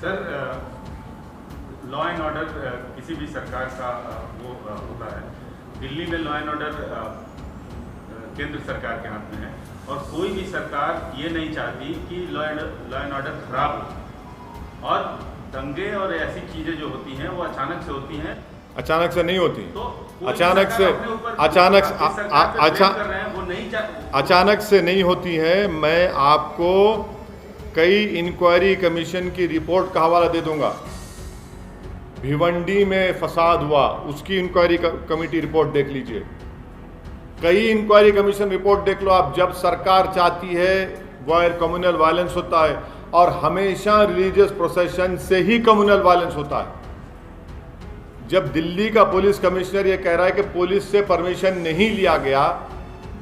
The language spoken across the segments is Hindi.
सर, लॉ एंड ऑर्डर किसी भी सरकार का वो होता है। दिल्ली में लॉ एंड ऑर्डर केंद्र सरकार के हाथ में है और कोई भी सरकार ये नहीं चाहती कि लॉ एंड ऑर्डर खराब हो, और दंगे और ऐसी चीज़ें जो होती हैं वो अचानक से होती हैं। अचानक से नहीं होती, तो अचानक से नहीं होती है। मैं आपको कई इंक्वायरी कमीशन की रिपोर्ट का हवाला दे दूंगा। भिवंडी में फसाद हुआ, उसकी इंक्वायरी कमेटी रिपोर्ट देख लीजिए। कई इंक्वायरी कमीशन रिपोर्ट देख लो आप। जब सरकार चाहती है वायर कम्युनल वायलेंस होता है, और हमेशा रिलीजियस प्रोसेशन से ही कम्युनल वायलेंस होता है। जब दिल्ली का पुलिस कमिश्नर ये कह रहा है कि पुलिस से परमिशन नहीं लिया गया,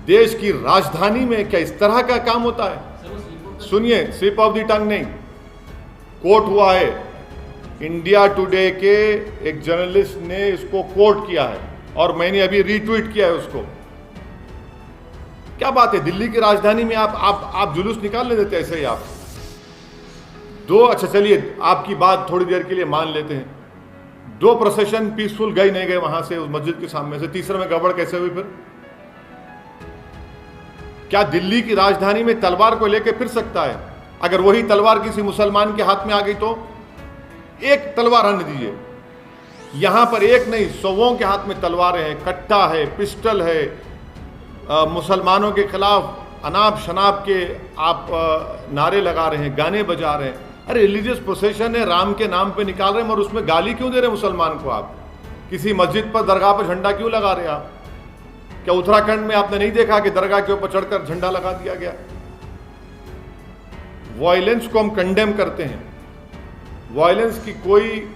देश की राजधानी में क्या इस तरह का काम होता है? सुनिए, स्लिप ऑफ द टंग नहीं, कोट हुआ है। इंडिया टुडे के एक जर्नलिस्ट ने इसको कोट किया है और मैंने अभी रीट्वीट किया है उसको। क्या बात है, दिल्ली की राजधानी में आप जुलूस निकालने देते ऐसे ही आप दो। अच्छा चलिए, आपकी बात थोड़ी देर के लिए मान लेते हैं। 2 प्रोसेशन पीसफुल गए नहीं गए वहां से, उस मस्जिद के सामने से, तीसरे में गड़बड़ कैसे हुई फिर? क्या दिल्ली की राजधानी में तलवार को लेकर फिर सकता है? अगर वही तलवार किसी मुसलमान के हाथ में आ गई तो एक तलवार आने दीजिए। यहां पर एक नहीं, 100 के हाथ में तलवारें हैं, कट्टा है, पिस्टल है, मुसलमानों के खिलाफ अनाप शनाप के आप नारे लगा रहे हैं, गाने बजा रहे हैं। अरे रिलीजियस प्रोसेशन है, राम के नाम पे निकाल रहे हैं, और उसमें गाली क्यों दे रहे हैं मुसलमान को? आप किसी मस्जिद पर, दरगाह पर झंडा क्यों लगा रहे हैं आप? क्या उत्तराखंड में आपने नहीं देखा कि दरगाह के ऊपर चढ़कर झंडा लगा दिया गया? वायलेंस को हम कंडेम करते हैं, वायलेंस की कोई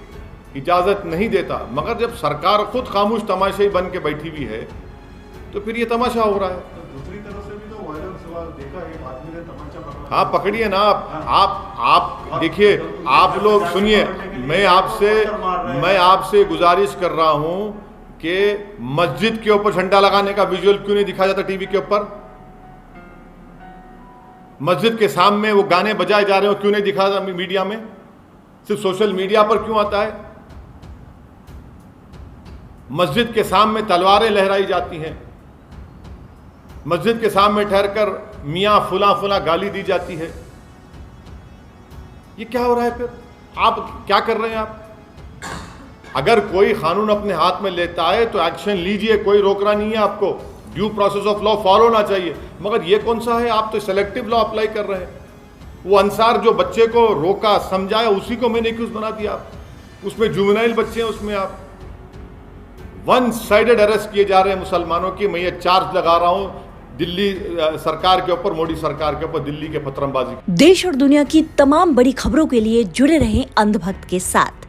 इजाजत नहीं देता, मगर जब सरकार खुद खामोश तमाशाई बन के बैठी हुई है तो फिर ये तमाशा हो रहा है। दूसरी तरफ से भी तो वायलेंस हुआ, देखा एक आदमी ने तमंचा पकड़ा। हाँ, पकड़िए ना आप देखिए, आप लोग सुनिए, मैं आपसे गुजारिश कर रहा हूं कि मस्जिद के ऊपर झंडा लगाने का विजुअल क्यों नहीं दिखाया जाता टीवी के ऊपर? मस्जिद के सामने वो गाने बजाए जा रहे हो क्यों नहीं दिखाया मीडिया में? सिर्फ सोशल मीडिया पर क्यों आता है? मस्जिद के सामने तलवारें लहराई जाती हैं, मस्जिद के सामने ठहरकर मियां फुला गाली दी जाती है। ये क्या हो रहा है फिर? आप क्या कर रहे हैं आप? अगर कोई कानून अपने हाथ में लेता है तो एक्शन लीजिए, कोई रोक रहा नहीं है आपको। Due process of law follow होना चाहिए, मगर ये कौन सा है? आप तो सेलेक्टिव लॉ अप्लाई कर रहे हैं। वो अंसार जो बच्चे को रोका समझाया, उसी को मैंने एक्यूज बना दिया आप। उसमें जुवेनाइल बच्चे हैं, उसमें आप वन साइडेड अरेस्ट किए जा रहे हैं मुसलमानों की। मैं ये चार्ज लगा रहा हूं दिल्ली सरकार के ऊपर, मोदी सरकार के ऊपर, दिल्ली के फतरमबाजी। देश और दुनिया की तमाम बड़ी खबरों के लिए जुड़े रहें अंधभक्त के साथ।